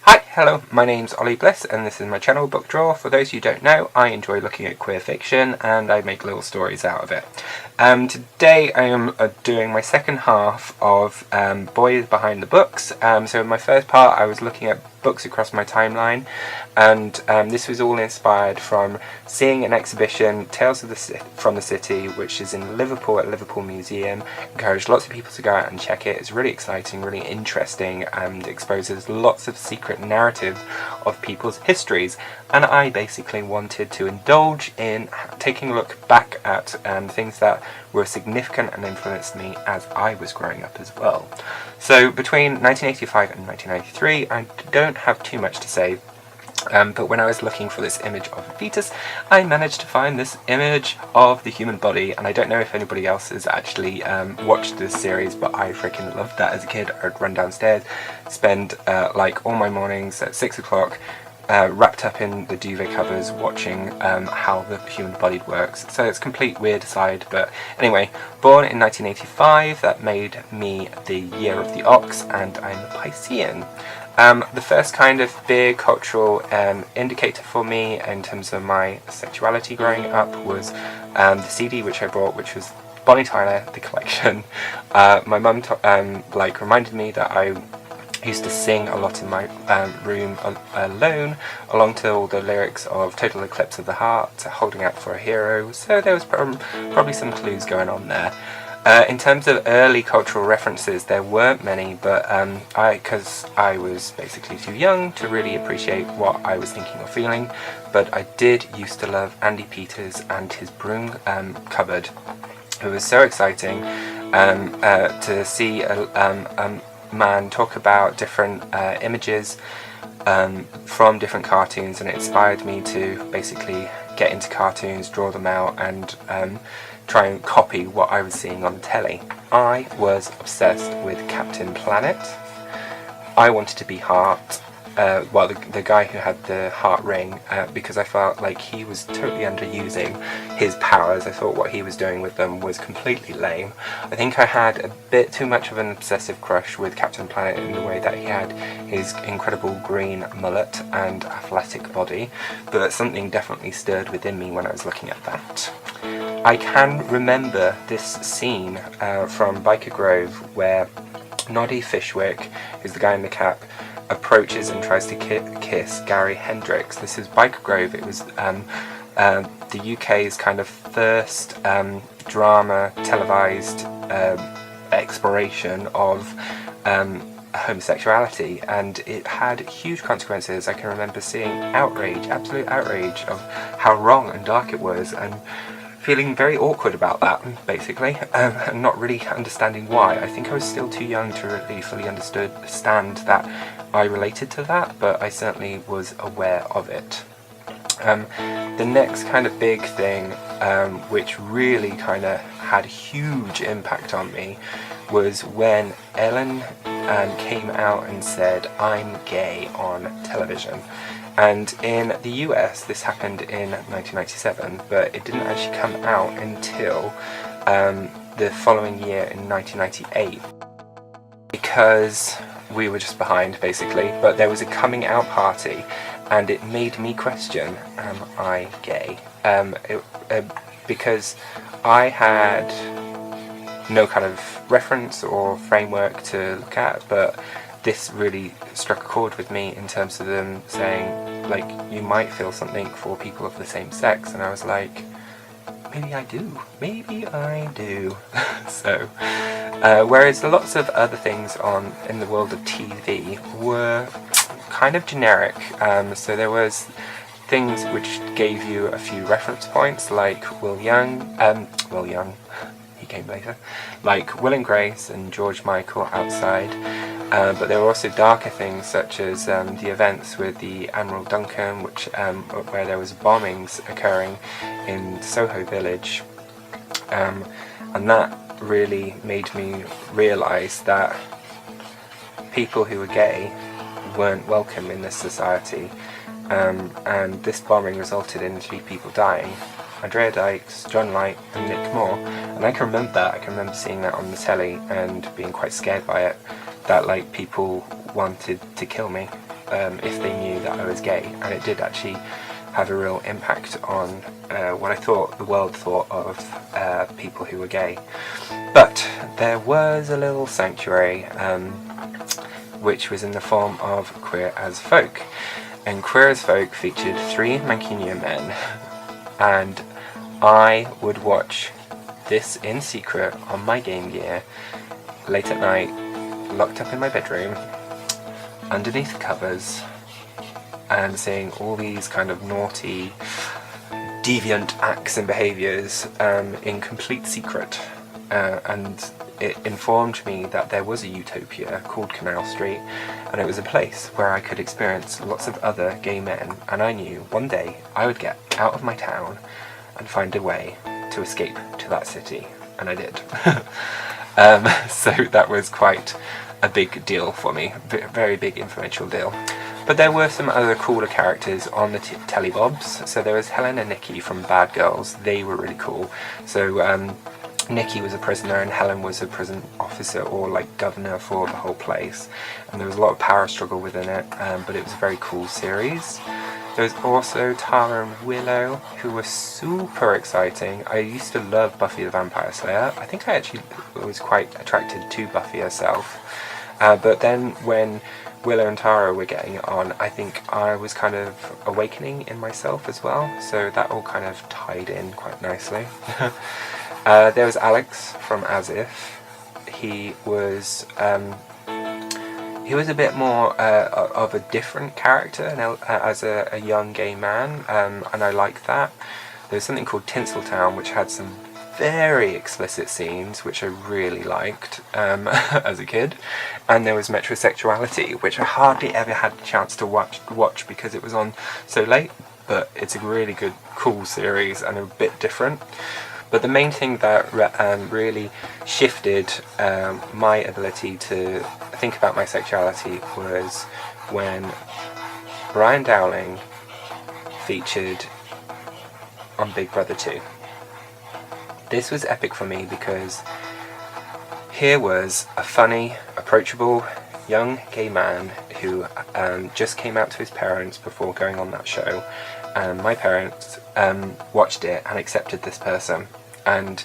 Hi, hello, my name's Ollie Bliss and this is my channel Book Drawer. For those you don't know, I enjoy looking at queer fiction and I make little stories out of it. Today I am doing my second half of Boys Behind the Books. So in my first part I was looking at books across my timeline, and this was all inspired from seeing an exhibition, Tales from the City, which is in Liverpool at Liverpool Museum. Encourage lots of people to go out and check it. It's really exciting, really interesting, and exposes lots of secret narratives of people's histories, and I basically wanted to indulge in taking a look back at things that were significant and influenced me as I was growing up as well. So between 1985 and 1993 I don't have too much to say, but when I was looking for this image of a fetus, I managed to find this image of the human body, and I don't know if anybody else has actually watched this series, but I freaking loved that as a kid. I'd run downstairs, spend like all my mornings at 6 o'clock wrapped up in the duvet covers watching how the human body works. So it's a complete weird aside, but anyway, born in 1985, that made me the year of the ox, and I'm a Piscean. The first kind of big cultural indicator for me in terms of my sexuality growing up was the CD which I bought, which was Bonnie Tyler, The Collection. My mum reminded me that I used to sing a lot in my room alone, along to all the lyrics of Total Eclipse of the Heart, Holding Out for a Hero, so there was probably some clues going on there. In terms of early cultural references, there weren't many, but because I was basically too young to really appreciate what I was thinking or feeling, but I did used to love Andy Peters and his broom cupboard. It was so exciting to see a man talk about different images from different cartoons, and it inspired me to basically get into cartoons, draw them out, and try and copy what I was seeing on the telly. I was obsessed with Captain Planet. I wanted to be Heart, well, the guy who had the heart ring, because I felt like he was totally underusing his powers. I thought what he was doing with them was completely lame. I think I had a bit too much of an obsessive crush with Captain Planet in the way that he had his incredible green mullet and athletic body, but something definitely stirred within me when I was looking at that. I can remember this scene from Biker Grove where Noddy Fishwick, who's the guy in the cap, approaches and tries to kiss Gary Hendricks. This is Biker Grove. It was the UK's kind of first drama televised exploration of homosexuality, and it had huge consequences. I can remember seeing outrage, absolute outrage of how wrong and dark it was, and feeling very awkward about that, basically, and not really understanding why. I think I was still too young to really fully understand that I related to that, but I certainly was aware of it. The next kind of big thing, which really kind of had a huge impact on me, was when Ellen came out and said, "I'm gay" on television. And in the US this happened in 1997, but it didn't actually come out until the following year in 1998, because we were just behind, basically. But there was a coming out party, and it made me question, am I gay? Because I had no kind of reference or framework to look at, but this really struck a chord with me in terms of them saying, like, you might feel something for people of the same sex, and I was like, maybe I do. So, whereas lots of other things in the world of TV were kind of generic, so there was things which gave you a few reference points, like Will Young, he came later, like Will and Grace and George Michael Outside. But there were also darker things, such as the events with the Admiral Duncan, where there was bombings occurring in Soho Village, and that really made me realise that people who were gay weren't welcome in this society, and this bombing resulted in 3 people dying. Andrea Dykes, John Light and Nick Moore, and I can remember that. I can remember seeing that on the telly and being quite scared by it, that like people wanted to kill me. if they knew that I was gay, and it did actually have a real impact on what I thought the world thought of people who were gay. But there was a little sanctuary, which was in the form of Queer as Folk, and Queer as Folk featured 3 Mancunian men, and I would watch this in secret on my Game Gear late at night, locked up in my bedroom underneath the covers, and seeing all these kind of naughty, deviant acts and behaviours in complete secret, and it informed me that there was a utopia called Canal Street, and it was a place where I could experience lots of other gay men, and I knew one day I would get out of my town and find a way to escape to that city, and I did. So that was quite a big deal for me, very big influential deal. But there were some other cooler characters on the tellybobs. So there was Helen and Nikki from Bad Girls. They were really cool. So Nikki was a prisoner and Helen was a prison officer or like governor for the whole place. And there was a lot of power struggle within it, but it was a very cool series. There was also Tara and Willow, who were super exciting. I used to love Buffy the Vampire Slayer. I think I actually was quite attracted to Buffy herself. But then when Willow and Tara were getting it on, I think I was kind of awakening in myself as well, so that all kind of tied in quite nicely. There was Alex from As If. He was a bit more of a different character as a young gay man, and I liked that. There was something called Tinsel Town, which had some very explicit scenes, which I really liked as a kid. And there was Metrosexuality, which I hardly ever had the chance to watch because it was on so late, but it's a really good, cool series and a bit different. But the main thing that really shifted my ability to think about my sexuality was when Brian Dowling featured on Big Brother 2. This was epic for me because here was a funny, approachable, young gay man who just came out to his parents before going on that show, and my parents watched it and accepted this person, and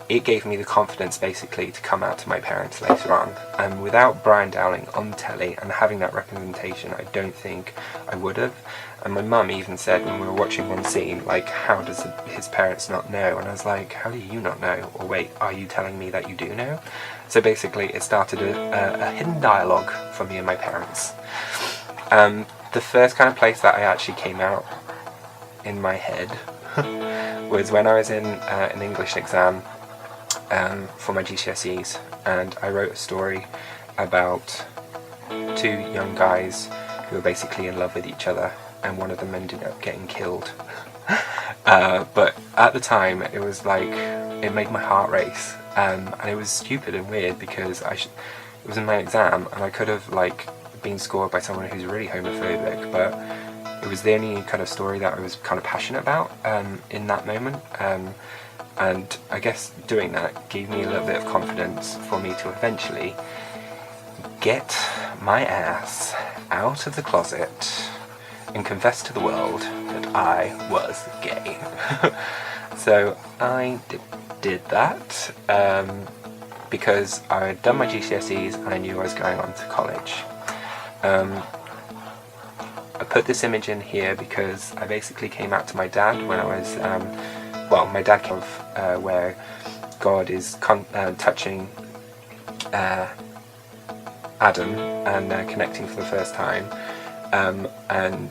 it gave me the confidence basically to come out to my parents later on. And without Brian Dowling on the telly and having that representation, I don't think I would have. And my mum even said when we were watching one scene, like, how does his parents not know? And I was like, how do you not know? Or wait, are you telling me that you do know? So basically it started a hidden dialogue for me and my parents. The first kind of place that I actually came out in my head was when I was in an English exam for my GCSEs, and I wrote a story about 2 young guys who were basically in love with each other, and one of them ended up getting killed. But at the time it was like, it made my heart race, and it was stupid and weird because it was in my exam and I could have like been scored by someone who's really homophobic, but it was the only kind of story that I was kind of passionate about in that moment. And I guess doing that gave me a little bit of confidence for me to eventually get my ass out of the closet and confess to the world that I was gay. So I did that because I had done my GCSEs and I knew I was going on to college. I put this image in here because I basically came out to my dad when I was my dad came where God is touching Adam and connecting for the first time, and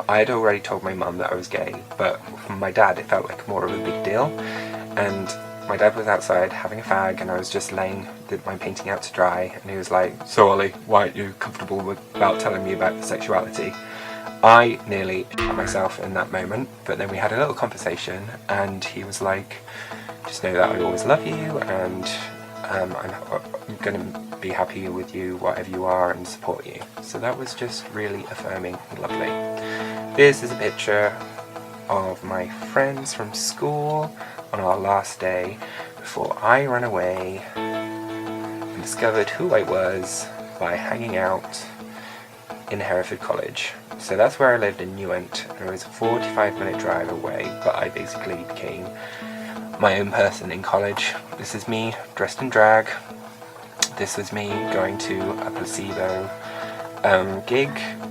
I had already told my mum that I was gay, but for my dad it felt like more of a big deal. And my dad was outside having a fag, and I was just laying my painting out to dry, and he was like, "So Ollie, why aren't you comfortable about telling me about the sexuality?" I nearly shot myself in that moment, but then we had a little conversation and he was like, "Just know that I always love you, and I'm going to be happy with you whatever you are and support you." So that was just really affirming and lovely. This is a picture of my friends from school on our last day before I ran away and discovered who I was by hanging out in Hereford College. So that's where I lived in Newent, and it was a 45-minute drive away, but I basically became my own person in college. This is me dressed in drag. This was me going to a placebo gig,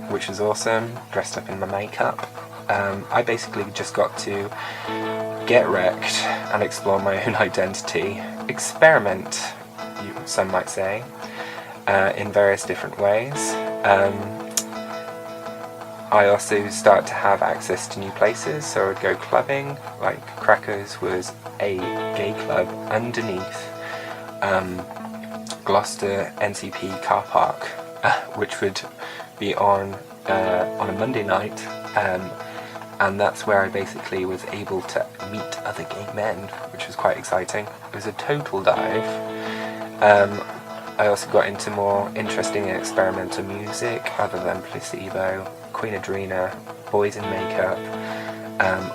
which was awesome, dressed up in my makeup. I basically just got to get wrecked and explore my own identity, experiment, some might say, in various different ways. I also started to have access to new places, so I would go clubbing. Like Crackers was a gay club underneath Gloucester NCP car park, which would be on a Monday night, and that's where I basically was able to meet other gay men, which was quite exciting. It was a total dive. I also got into more interesting and experimental music other than Placebo, Queen Adrena, boys in makeup,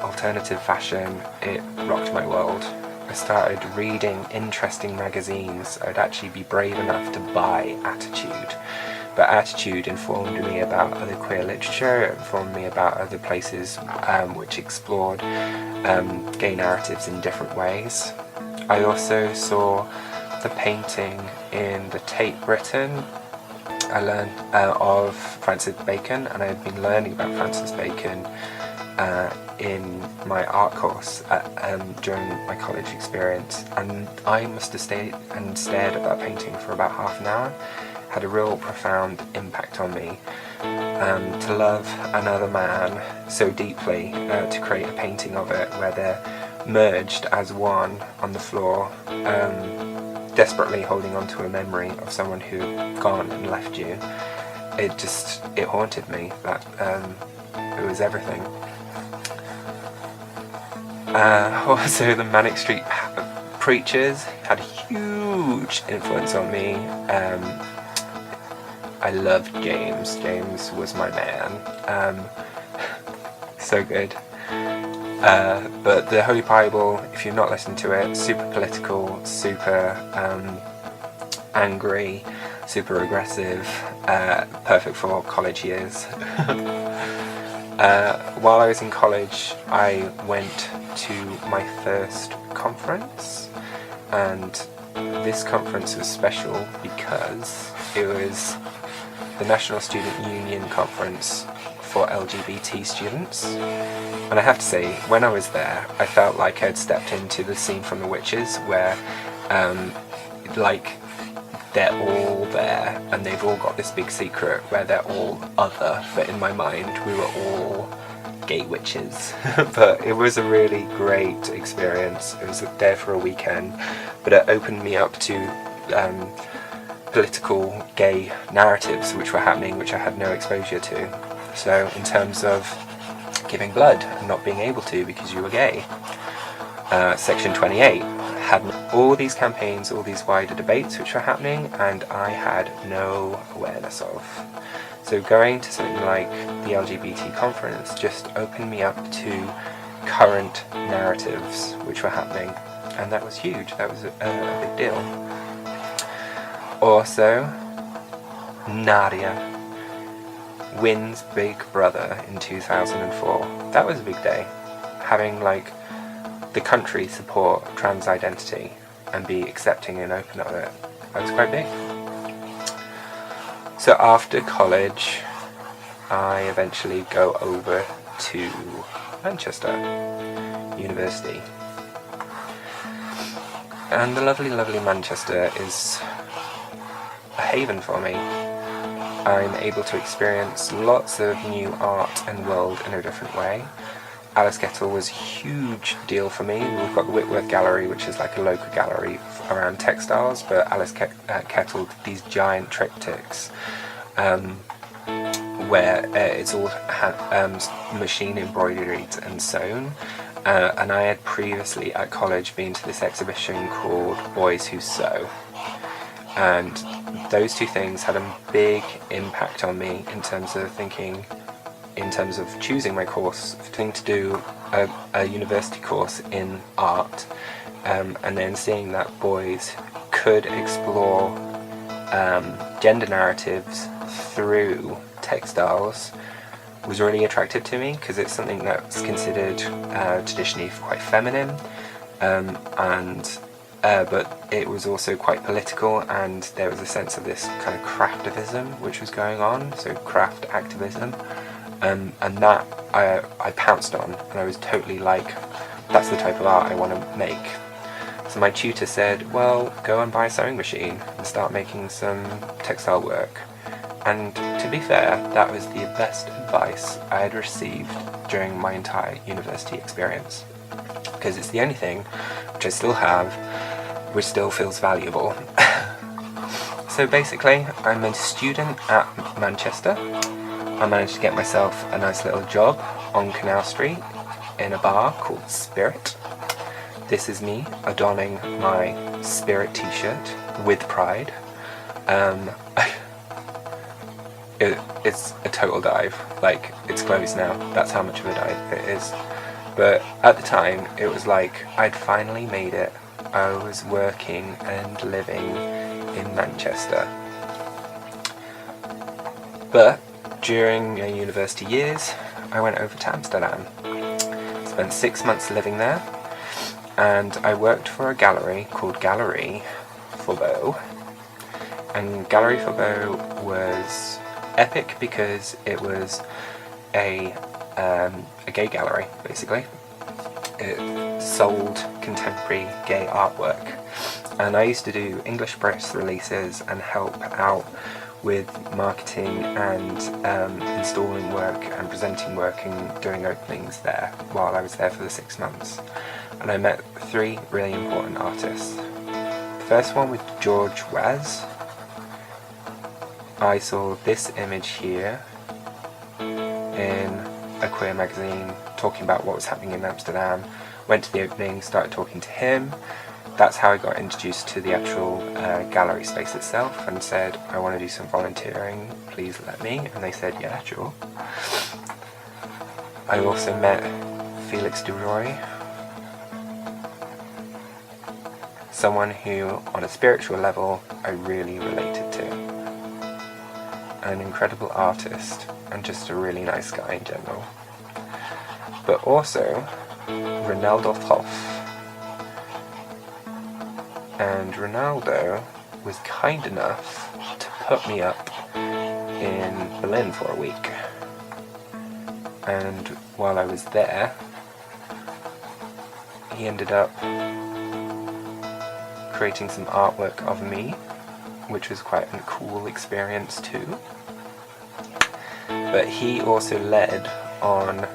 alternative fashion. It rocked my world. I started reading interesting magazines. I'd actually be brave enough to buy Attitude. But Attitude informed me about other queer literature, it informed me about other places which explored gay narratives in different ways. I also saw the painting in the Tate Britain. I learned of Francis Bacon, and I had been learning about Francis Bacon in my art course during my college experience, and I must have stayed and stared at that painting for about half an hour. Had a real profound impact on me to love another man so deeply, to create a painting of it where they're merged as one on the floor, desperately holding on to a memory of someone who had gone and left you. It haunted me. That it was everything. Also, the Manic Street Preachers had a huge influence on me. I loved James. James was my man. So good. But the Holy Bible, if you've not listened to it, super political, super angry, super aggressive, perfect for college years. While I was in college, I went to my first conference, and this conference was special because it was the National Student Union Conference for LGBT students. And I have to say, when I was there, I felt like I'd stepped into the scene from The Witches, where like they're all there and they've all got this big secret where they're all other, but in my mind we were all gay witches. But it was a really great experience. It was there for a weekend, but it opened me up to political gay narratives which were happening, which I had no exposure to. So in terms of giving blood and not being able to because you were gay, Section 28 had all these campaigns, all these wider debates which were happening, and I had no awareness of. So going to something like the LGBT conference just opened me up to current narratives which were happening, and that was huge. That was a big deal. Also, Nadia wins Big Brother in 2004. That was a big day. Having like the country support trans identity and be accepting and open of it. That was quite big. So after college, I eventually go over to Manchester University. And the lovely, lovely Manchester is a haven for me. I'm able to experience lots of new art and world in a different way. Alice Kettle was a huge deal for me. We've got the Whitworth Gallery, which is like a local gallery around textiles, but Alice Kettle did these giant triptychs where it's all machine embroidered and sewn. And I had previously at college been to this exhibition called Boys Who Sew. And those two things had a big impact on me in terms of thinking, in terms of choosing my course, to do a university course in art, and then seeing that boys could explore gender narratives through textiles was really attractive to me, because it's something that's considered traditionally quite feminine, but it was also quite political, and there was a sense of this kind of craftivism which was going on, so craft activism, and that I pounced on, and I was totally like, that's the type of art I want to make. So my tutor said, well, go and buy a sewing machine and start making some textile work. And to be fair, that was the best advice I had received during my entire university experience, because it's the only thing which I still have, which still feels valuable. So basically, I'm a student at Manchester. I managed to get myself a nice little job on Canal Street in a bar called Spirit. This is me adorning my Spirit t-shirt with pride. It's a total dive. Like, it's closed now. That's how much of a dive it is. But at the time, it was like I'd finally made it. I was working and living in Manchester. But during my university years, I went over to Amsterdam. Spent 6 months living there, and I worked for a gallery called Galerie Faubourg. And Galerie Faubourg was epic because it was a gay gallery, basically. It sold contemporary gay artwork, and I used to do English press releases and help out with marketing and installing work and presenting work and doing openings there while I was there for the 6 months. And I met 3 really important artists. The first one was Georg Weise. I saw this image here in a queer magazine talking about what was happening in Amsterdam, went to the opening, started talking to him. That's how I got introduced to the actual gallery space itself, and said, I want to do some volunteering, please let me. And they said, yeah, sure. I also met Felix De Rooy, someone who, on a spiritual level, I really related to. An incredible artist, and just a really nice guy in general. But also, Rinaldo Hopf. And Rinaldo was kind enough to put me up in Berlin for a week. And while I was there, he ended up creating some artwork of me, which was quite a cool experience too. But he also led on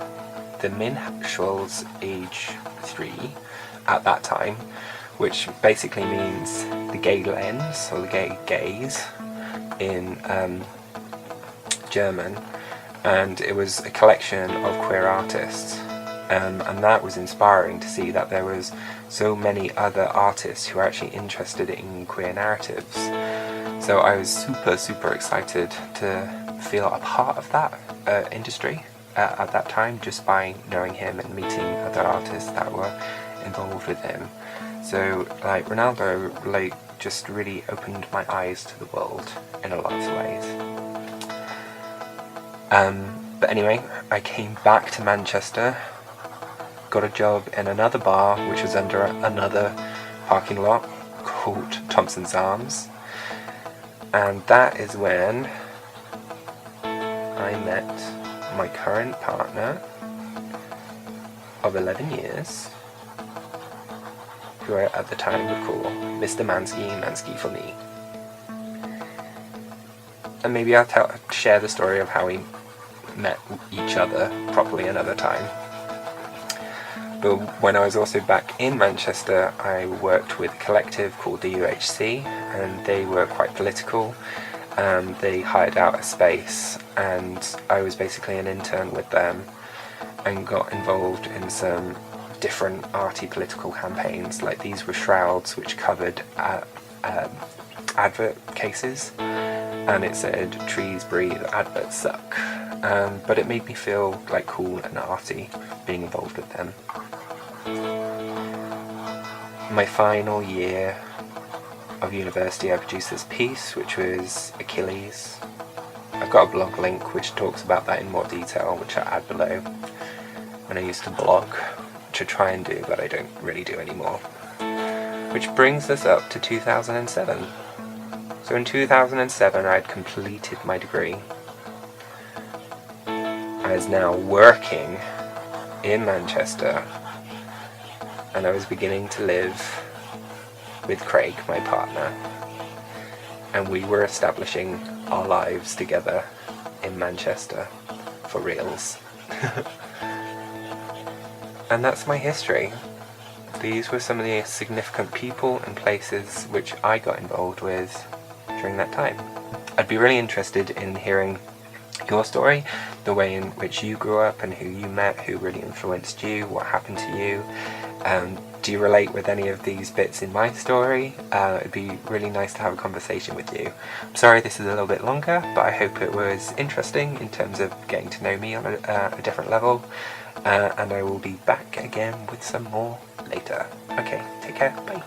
the Schwules Auge 3 at that time, which basically means the gay lens, or the gay gaze in German, and it was a collection of queer artists, and that was inspiring to see that there was so many other artists who are actually interested in queer narratives. So I was super excited to feel a part of that industry at that time, just by knowing him and meeting other artists that were involved with him. So, like, Rinaldo, like, just really opened my eyes to the world in a lot of ways. But anyway, I came back to Manchester, got a job in another bar, which was under another parking lot, called Thompson's Arms. And that is when I met my current partner of 11 years, who I at the time would call Mr. Mansky for me. And maybe I'll share the story of how we met each other properly another time. But when I was also back in Manchester, I worked with a collective called the UHC, and they were quite political. They hired out a space, and I was basically an intern with them and got involved in some different arty political campaigns. Like, these were shrouds which covered advert cases, and it said trees breathe, adverts suck, but it made me feel like cool and arty being involved with them. My final year of university I produced this piece, which was Achilles. I've got a blog link which talks about that in more detail, which I'll add below. When I used to blog, which I try and do, but I don't really do anymore. Which brings us up to 2007. So in 2007 I had completed my degree. I was now working in Manchester, and I was beginning to live with Craig, my partner, and we were establishing our lives together in Manchester for reals. And that's my history. These were some of the significant people and places which I got involved with during that time. I'd be really interested in hearing your story, the way in which you grew up and who you met, who really influenced you, what happened to you. Do you relate with any of these bits in my story? It'd be really nice to have a conversation with you. I'm sorry this is a little bit longer, but I hope it was interesting in terms of getting to know me on a different level. And I will be back again with some more later. Okay, take care, bye.